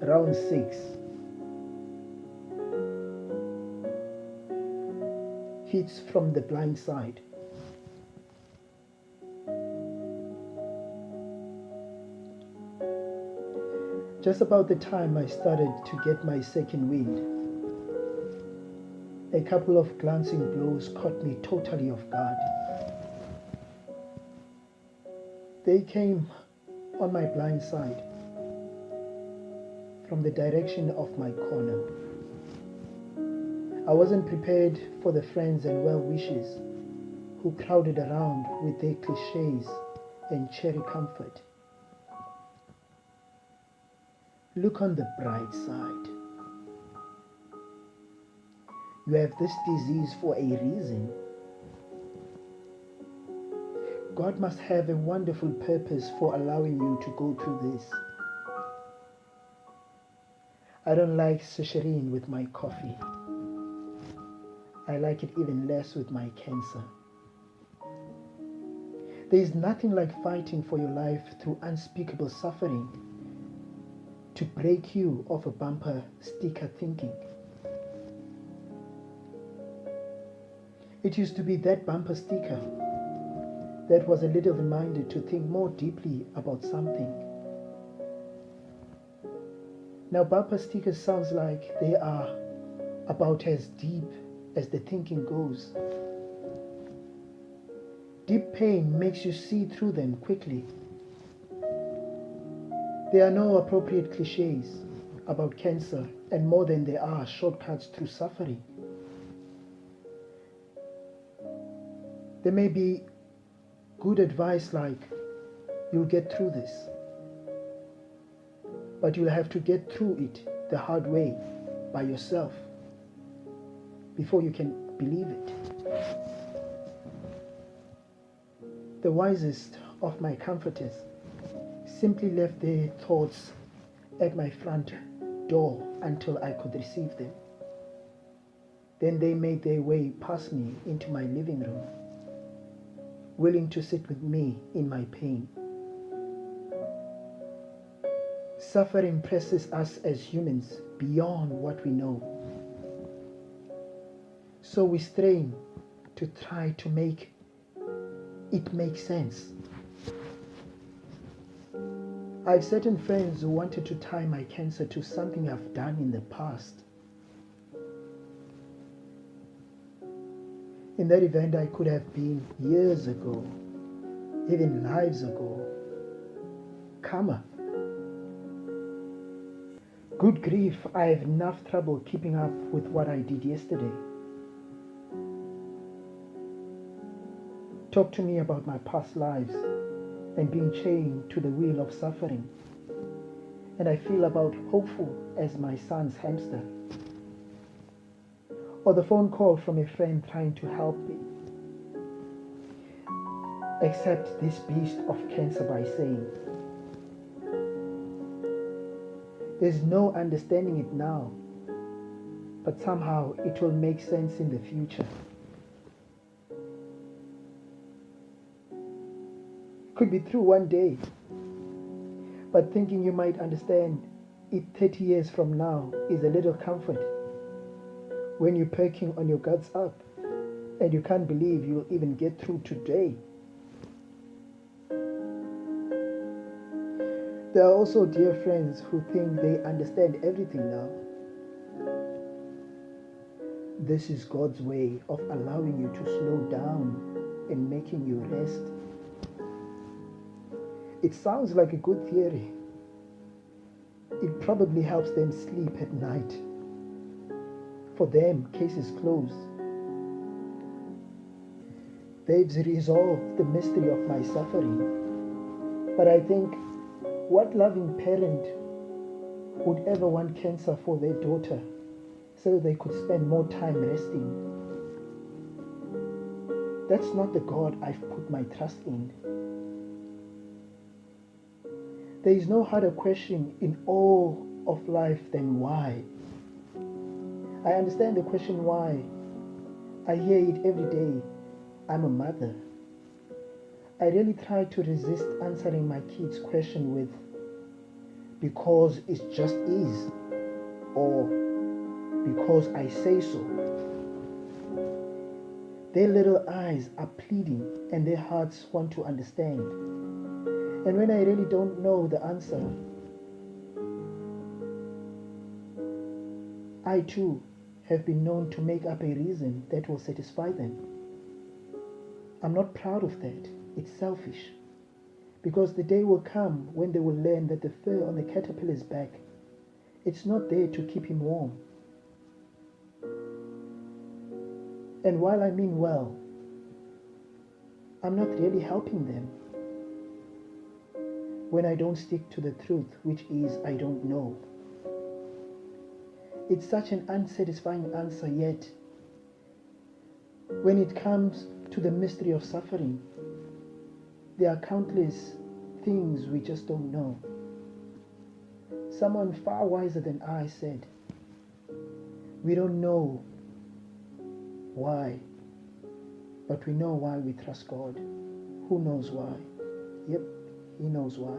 Round 6. Hits from the blind side. Just about the time I started to get my second wind, a couple of glancing blows caught me totally off guard. They came on my blind side from the direction of my corner. I wasn't prepared for the friends and well-wishers who crowded around with their cliches and cherry comfort. Look on the bright side. You have this disease for a reason. God must have a wonderful purpose for allowing you to go through this. I don't like scissoring with my coffee. I like it even less with my cancer. There is nothing like fighting for your life through unspeakable suffering to break you of a bumper sticker thinking. It used to be that bumper sticker that was a little reminder to think more deeply about something. Now bumper stickers sounds like they are about as deep as the thinking goes. Deep pain makes you see through them quickly. There are no appropriate cliches about cancer, and more than there are shortcuts through suffering. There may be good advice like, you'll get through this, but you'll have to get through it the hard way by yourself before you can believe it. The wisest of my comforters simply left their thoughts at my front door until I could receive them. Then they made their way past me into my living room, willing to sit with me in my pain. Suffering presses us as humans beyond what we know. So we strain to try to make it make sense. I have certain friends who wanted to tie my cancer to something I've done in the past. In that event, I could have been years ago, even lives ago. Karma. Good grief, I have enough trouble keeping up with what I did yesterday. Talk to me about my past lives and being chained to the wheel of suffering. And I feel about hopeful as my son's hamster. Or the phone call from a friend trying to help me accept this beast of cancer by saying, there's no understanding it now, but somehow it will make sense in the future. Could be true one day, but thinking you might understand it 30 years from now is a little comfort when you're perking on your guts up and you can't believe you'll even get through today. There are also dear friends who think they understand everything now. This is God's way of allowing you to slow down and making you rest. It sounds like a good theory. It probably helps them sleep at night. For them, case is closed. They've resolved the mystery of my suffering. But I think, what loving parent would ever want cancer for their daughter so they could spend more time resting? That's not the God I've put my trust in. There is no harder question in all of life than why. I understand the question why. I hear it every day. I'm a mother. I really try to resist answering my kids' question with, because it just is, or because I say so. Their little eyes are pleading and their hearts want to understand. And when I really don't know the answer, I too have been known to make up a reason that will satisfy them. I'm not proud of that. It's selfish. Because the day will come when they will learn that the fur on the caterpillar's back, it's not there to keep him warm. And while I mean well, I'm not really helping them when I don't stick to the truth, which is I don't know. It's such an unsatisfying answer, yet when it comes to the mystery of suffering, there are countless things we just don't know. Someone far wiser than I said, we don't know why, but we know why we trust God. Who knows why? Yep, He knows why.